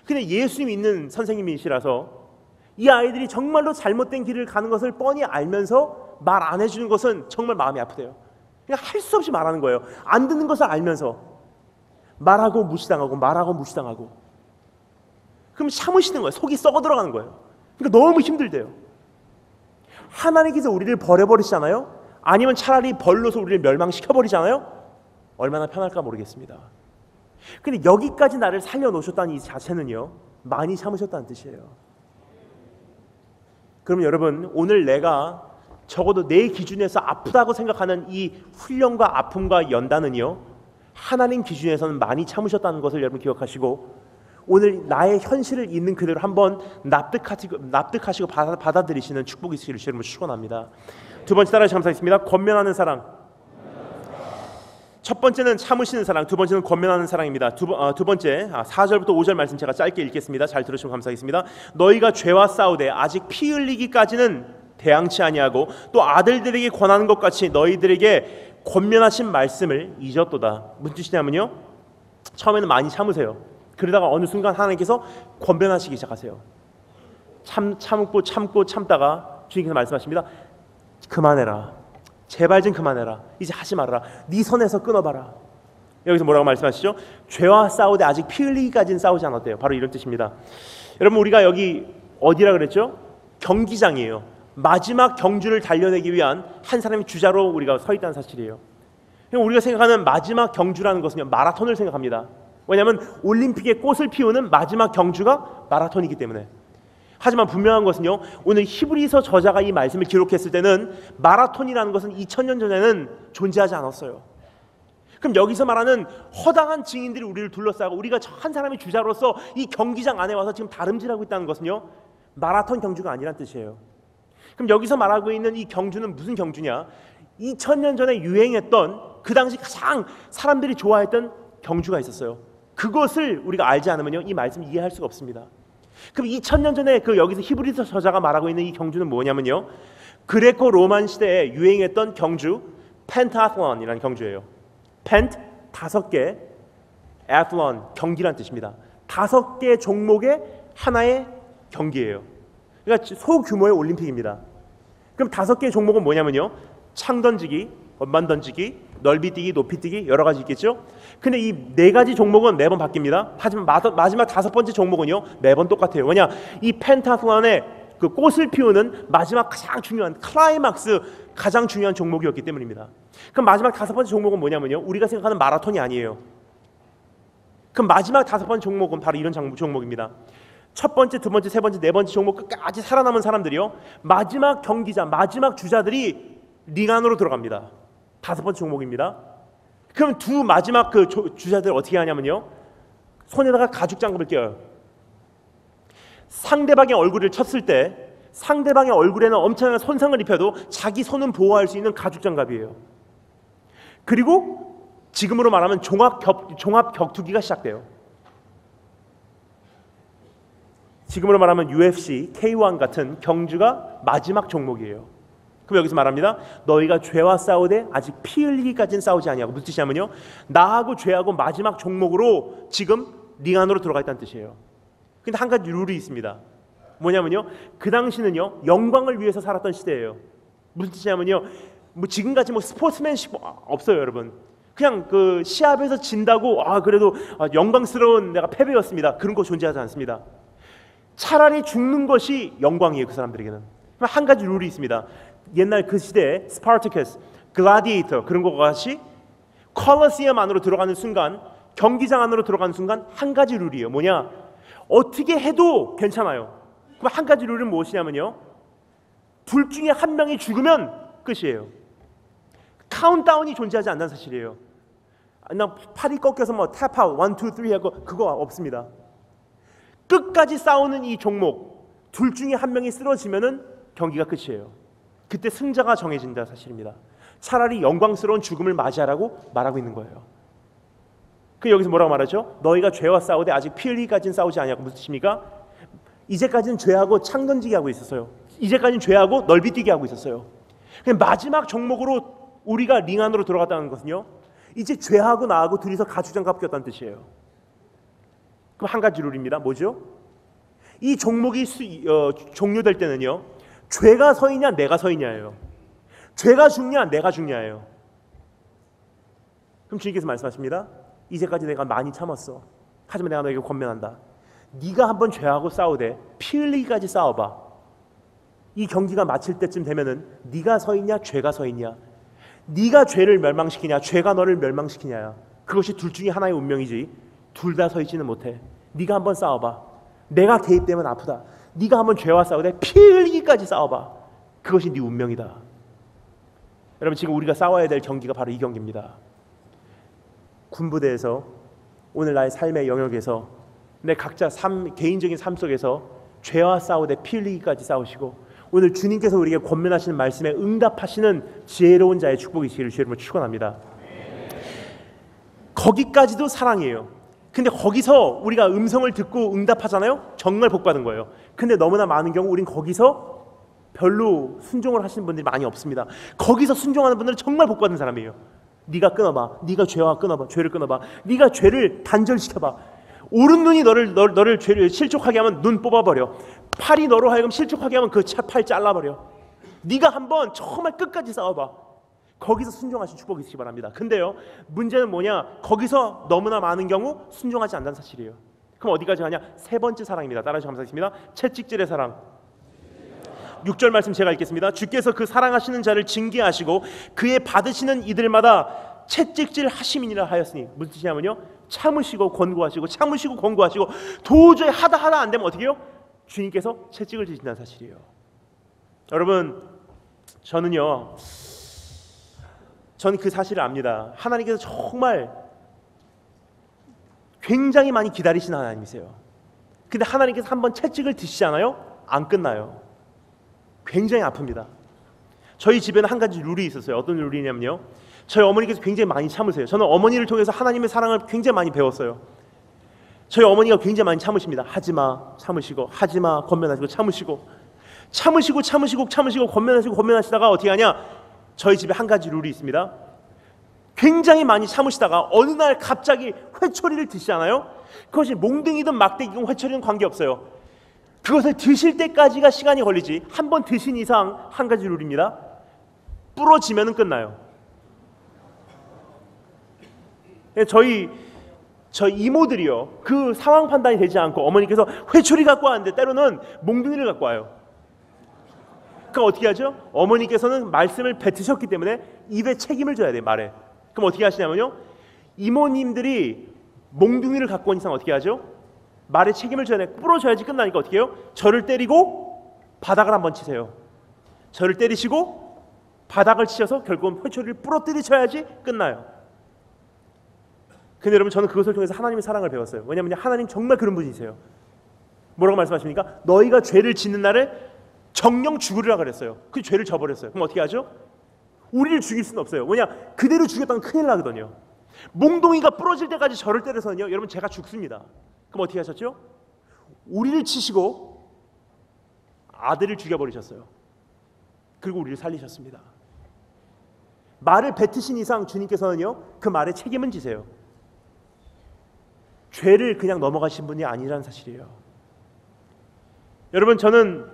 근데 예수 믿는 선생님이시라서 이 아이들이 정말로 잘못된 길을 가는 것을 뻔히 알면서 말 안 해주는 것은 정말 마음이 아프대요. 그냥 할 수 없이 말하는 거예요. 안 듣는 것을 알면서 말하고 무시당하고 말하고 무시당하고. 그럼 참으시는 거예요. 속이 썩어 들어가는 거예요. 그러니까 너무 힘들대요. 하나님께서 우리를 버려버리시잖아요. 아니면 차라리 벌로서 우리를 멸망시켜버리잖아요. 얼마나 편할까 모르겠습니다. 근데 여기까지 나를 살려놓으셨다는 이 자체는요, 많이 참으셨다는 뜻이에요. 그럼 여러분 오늘 내가 적어도 내 기준에서 아프다고 생각하는 이 훈련과 아픔과 연단은요, 하나님 기준에서는 많이 참으셨다는 것을 여러분 기억하시고, 오늘 나의 현실을 있는 그대로 한번 납득하시고 받아들이시는 축복이 있으시기를 여러분 축원합니다. 두 번째 따라서 감사했습니다. 권면하는 사랑. 첫 번째는 참으시는 사랑, 두 번째는 권면하는 사랑입니다. 두 번째 4절부터 5절 말씀 제가 짧게 읽겠습니다. 잘 들으시면 감사하겠습니다. 너희가 죄와 싸우되 아직 피 흘리기까지는 대항치 아니하고 또 아들들에게 권하는 것 같이 너희들에게 권면하신 말씀을 잊었도다. 무슨 뜻이냐면요, 처음에는 많이 참으세요. 그러다가 어느 순간 하나님께서 권면하시기 시작하세요. 참고 참다가 주님께서 말씀하십니다. 그만해라. 제발 좀 그만해라. 이제 하지 말아라. 네 선에서 끊어봐라. 여기서 뭐라고 말씀하시죠? 죄와 싸우되 아직 피 흘리기까지는 싸우지 않았대요. 바로 이런 뜻입니다. 여러분 우리가 여기 어디라 그랬죠? 경기장이에요. 마지막 경주를 달려내기 위한 한 사람의 주자로 우리가 서 있다는 사실이에요. 우리가 생각하는 마지막 경주라는 것은요, 마라톤을 생각합니다. 왜냐하면 올림픽의 꽃을 피우는 마지막 경주가 마라톤이기 때문에. 하지만 분명한 것은요, 오늘 히브리서 저자가 이 말씀을 기록했을 때는 마라톤이라는 것은 2000년 전에는 존재하지 않았어요. 그럼 여기서 말하는 허당한 증인들이 우리를 둘러싸고 우리가 한 사람의 주자로서 이 경기장 안에 와서 지금 다름질하고 있다는 것은요, 마라톤 경주가 아니란 뜻이에요. 그럼 여기서 말하고 있는 이 경주는 무슨 경주냐? 2000년 전에 유행했던 그 당시 가장 사람들이 좋아했던 경주가 있었어요. 그것을 우리가 알지 않으면요, 이 말씀을 이해할 수가 없습니다. 그럼 2000년 전에 그 여기서 히브리서 저자가 말하고 있는 이 경주는 뭐냐면요, 그레코 로만 시대에 유행했던 경주 펜타틀론이라는 경주예요. 펜트 5개, 애틀론 경기란 뜻입니다. 5개 종목의 하나의 경기예요. 그러니까 소규모의 올림픽입니다. 그럼 5개 종목은 뭐냐면요, 창 던지기, 원반 던지기, 넓이뛰기, 높이뛰기 여러 가지 있겠죠. 근데 이 4가지 종목은 매번 바뀝니다. 하지만 마지막 5번째 종목은요, 매번 똑같아요. 왜냐, 이 펜타틀론의 그 꽃을 피우는 마지막 가장 중요한 클라이막스, 가장 중요한 종목이었기 때문입니다. 그럼 마지막 5번째 종목은 뭐냐면요, 우리가 생각하는 마라톤이 아니에요. 그럼 마지막 5번째 종목은 바로 이런 종목입니다. 첫 번째, 두 번째, 세 번째, 네 번째 종목 끝까지 살아남은 사람들이요, 마지막 경기자, 마지막 주자들이 링 안으로 들어갑니다. 5번째 종목입니다. 그럼 두 마지막 그 주자들 어떻게 하냐면요, 손에다가 가죽 장갑을 껴요. 상대방의 얼굴을 쳤을 때 상대방의 얼굴에는 엄청난 손상을 입혀도 자기 손은 보호할 수 있는 가죽 장갑이에요. 그리고 지금으로 말하면 종합 격투기가 시작돼요. 지금으로 말하면 UFC, K1 같은 경주가 마지막 종목이에요. 그럼 여기서 말합니다. 너희가 죄와 싸우되 아직 피 흘리기까지는 싸우지 아니하고. 무슨 뜻이냐면요, 나하고 죄하고 마지막 종목으로 지금 링 안으로 들어가 있다는 뜻이에요. 근데 한 가지 룰이 있습니다. 뭐냐면요, 그 당시는요, 영광을 위해서 살았던 시대예요. 무슨 뜻이냐면요, 뭐 지금같이 뭐 스포츠맨십 없어요, 여러분. 그냥 그 시합에서 진다고 그래도 영광스러운 내가 패배였습니다, 그런 거 존재하지 않습니다. 차라리 죽는 것이 영광이에요, 그 사람들에게는. 한 가지 룰이 있습니다. 옛날 그 시대에 스파르타쿠스, 글라디에이터 그런 것과 같이 콜로세움 안으로 들어가는 순간, 경기장 안으로 들어가는 순간 한 가지 룰이에요. 뭐냐? 어떻게 해도 괜찮아요. 그럼 한 가지 룰은 무엇이냐면요, 둘 중에 한 명이 죽으면 끝이에요. 카운트다운이 존재하지 않는 사실이에요. 나 팔이 꺾여서 뭐 탭아웃 1, 2, 3 하고 그거 없습니다. 끝까지 싸우는 이 종목, 둘 중에 한 명이 쓰러지면은 경기가 끝이에요. 그때 승자가 정해진다 사실입니다. 차라리 영광스러운 죽음을 맞이하라고 말하고 있는 거예요. 그 여기서 뭐라고 말하죠? 너희가 죄와 싸우되 아직 피 흘리기까지는 싸우지 아니하고. 무슨 뜻입니까? 이제까지는 죄하고 창 던지기 하고 있었어요. 이제까지는 죄하고 넓이뛰기 하고 있었어요. 마지막 종목으로 우리가 링 안으로 들어갔다는 것은요, 이제 죄하고 나하고 둘이서 가죽장갑 꼈다는 뜻이에요. 그럼 한 가지 룰입니다. 뭐죠? 이 종목이 종료될 때는요, 죄가 서 있냐 내가 서 있냐예요. 죄가 죽냐 내가 죽냐예요. 그럼 주님께서 말씀하십니다. 이제까지 내가 많이 참았어. 하지만 내가 너에게 권면한다. 네가 한번 죄하고 싸우되 피 흘리기까지 싸워봐. 이 경기가 마칠 때쯤 되면은 네가 서 있냐 죄가 서 있냐, 네가 죄를 멸망시키냐 죄가 너를 멸망시키냐, 그것이 둘 중에 하나의 운명이지 둘 다 서 있지는 못해. 네가 한번 싸워봐. 내가 개입되면 아프다. 네가 한번 죄와 싸우되 피 흘리기까지 싸워봐. 그것이 네 운명이다. 여러분, 지금 우리가 싸워야 될 경기가 바로 이 경기입니다. 군부대에서, 오늘 나의 삶의 영역에서, 내 각자 개인적인 삶 속에서 죄와 싸우되 피 흘리기까지 싸우시고, 오늘 주님께서 우리에게 권면하시는 말씀에 응답하시는 지혜로운 자의 축복이 있기를 주님으로 축원합니다. 거기까지도 사랑이에요. 근데 거기서 우리가 음성을 듣고 응답하잖아요. 정말 복받은 거예요. 근데 너무나 많은 경우 우린 거기서 별로 순종을 하시는 분들이 많이 없습니다. 거기서 순종하는 분들은 정말 복받은 사람이에요. 네가 끊어봐. 네가 죄와 끊어봐. 죄를 끊어봐. 네가 죄를 단절시켜봐. 오른 눈이 너를 죄를 실족하게 하면 눈 뽑아버려. 팔이 너로 하여금 실족하게 하면 그 팔 잘라버려. 네가 한번 정말 끝까지 싸워봐. 거기서 순종하신 축복이 있으시기 바랍니다. 근데요, 문제는 뭐냐? 거기서 너무나 많은 경우 순종하지 않는 사실이에요. 그럼 어디까지 가냐? 세 번째 사랑입니다. 따라서 감사하겠습니다. 채찍질의 사랑. 6절 말씀 제가 읽겠습니다. 주께서 그 사랑하시는 자를 징계하시고 그의 받으시는 이들마다 채찍질 하심이니라 하였으니. 무슨 뜻이냐면요, 참으시고 권고하시고 참으시고 권고하시고 도저히 하다 안 되면 어떻게 해요? 주님께서 채찍을 드신다는 사실이에요. 여러분, 저는 그 사실을 압니다. 하나님께서 정말 굉장히 많이 기다리시는 하나님이세요. 근데 하나님께서 한번 채찍을 드시잖아요? 안 끝나요. 굉장히 아픕니다. 저희 집에는 한 가지 룰이 있었어요. 어떤 룰이냐면요, 저희 어머니께서 굉장히 많이 참으세요. 저는 어머니를 통해서 하나님의 사랑을 굉장히 많이 배웠어요. 저희 어머니가 굉장히 많이 참으십니다. 하지마 참으시고, 하지마 권면하시고, 참으시고 권면하시다가 어떻게 하냐, 저희 집에 한 가지 룰이 있습니다. 굉장히 많이 참으시다가 어느 날 갑자기 회초리를 드시잖아요. 그것이 몽둥이든 막대기든 회초리는 관계없어요. 그것을 드실 때까지가 시간이 걸리지, 한 번 드신 이상 한 가지 룰입니다. 부러지면은 끝나요. 저희 이모들이요, 그 상황 판단이 되지 않고 어머니께서 회초리 갖고 왔는데 때로는 몽둥이를 갖고 와요. 그럼 어떻게 하죠? 어머니께서는 말씀을 뱉으셨기 때문에 입에 책임을 져야 돼요, 말에. 그럼 어떻게 하시냐면요, 이모님들이 몽둥이를 갖고 온 이상 어떻게 하죠? 말에 책임을 져야 돼. 부러져야지 끝나니까 어떻게 해요? 저를 때리고 바닥을 한번 치세요. 저를 때리시고 바닥을 치셔서 결국은 회초리를 부러뜨리셔야지 끝나요. 근데 여러분, 저는 그것을 통해서 하나님의 사랑을 배웠어요. 왜냐하면 하나님 정말 그런 분이세요. 뭐라고 말씀하십니까? 너희가 죄를 짓는 날에 정령 죽으리라 그랬어요. 그 죄를 져버렸어요. 그럼 어떻게 하죠? 우리를 죽일 수는 없어요. 왜냐? 그대로 죽였다면 큰일 나거든요. 몽둥이가 부러질 때까지 저를 때려서는요, 여러분, 제가 죽습니다. 그럼 어떻게 하셨죠? 우리를 치시고 아들을 죽여버리셨어요. 그리고 우리를 살리셨습니다. 말을 뱉으신 이상 주님께서는요, 그 말에 책임은 지세요. 죄를 그냥 넘어가신 분이 아니라는 사실이에요. 여러분, 저는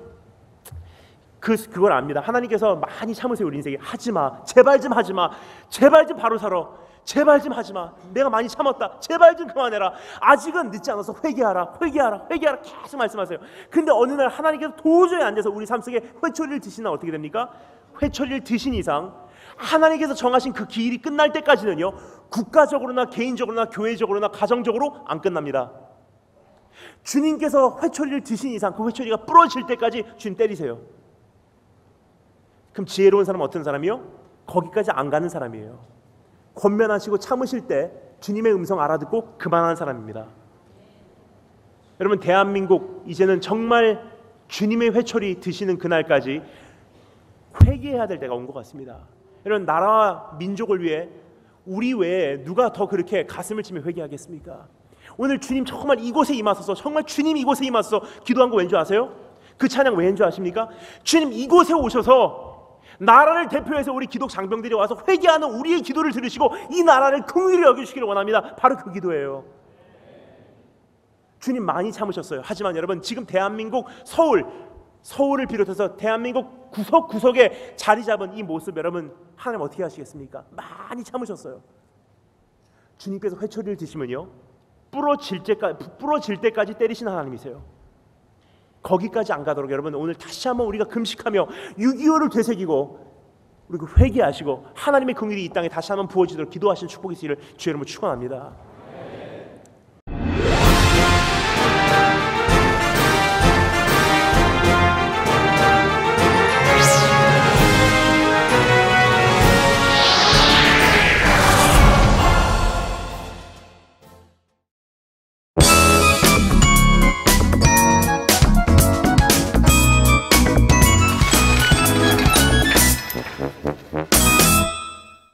그걸 압니다. 하나님께서 많이 참으세요. 우리 인생에 하지마, 제발 좀 하지마, 제발 좀 바로 살아, 제발 좀 하지마, 내가 많이 참았다, 제발 좀 그만해라, 아직은 늦지 않아서 회개하라 계속 말씀하세요. 근데 어느 날 하나님께서 도저히 안 돼서 우리 삶 속에 회초리를 드시나 어떻게 됩니까? 회초리를 드신 이상 하나님께서 정하신 그 기일이 끝날 때까지는요, 국가적으로나 개인적으로나 교회적으로나 가정적으로 안 끝납니다. 주님께서 회초리를 드신 이상 그 회초리가 부러질 때까지 주님 때리세요. 그럼 지혜로운 사람은 어떤 사람이요? 거기까지 안 가는 사람이에요. 권면하시고 참으실 때 주님의 음성 알아듣고 그만하는 사람입니다. 여러분, 대한민국 이제는 정말 주님의 회초리 드시는 그날까지 회개해야 될 때가 온 것 같습니다. 여러분, 나라와 민족을 위해 우리 외에 누가 더 그렇게 가슴을 치며 회개하겠습니까? 오늘 주님 정말 이곳에 임하소서, 정말 주님 이곳에 임하소서 기도한 거 왠지 아세요? 그 찬양 왠지 아십니까? 주님 이곳에 오셔서 나라를 대표해서 우리 기독 장병들이 와서 회개하는 우리의 기도를 들으시고 이 나라를 긍휼히 여기시기를 원합니다. 바로 그 기도예요. 주님 많이 참으셨어요. 하지만 여러분, 지금 대한민국 서울을 비롯해서 대한민국 구석구석에 자리 잡은 이 모습, 여러분, 하나님 어떻게 하시겠습니까? 많이 참으셨어요. 주님께서 회초리를 드시면요, 부러질 때까지 때리시는 하나님이세요. 거기까지 안 가도록 여러분, 오늘 다시 한번 우리가 금식하며 6.25를 되새기고 그리고 회개하시고 하나님의 긍휼이 이 땅에 다시 한번 부어지도록 기도하시는 축복이 있기를 주의 이름으로 축원합니다.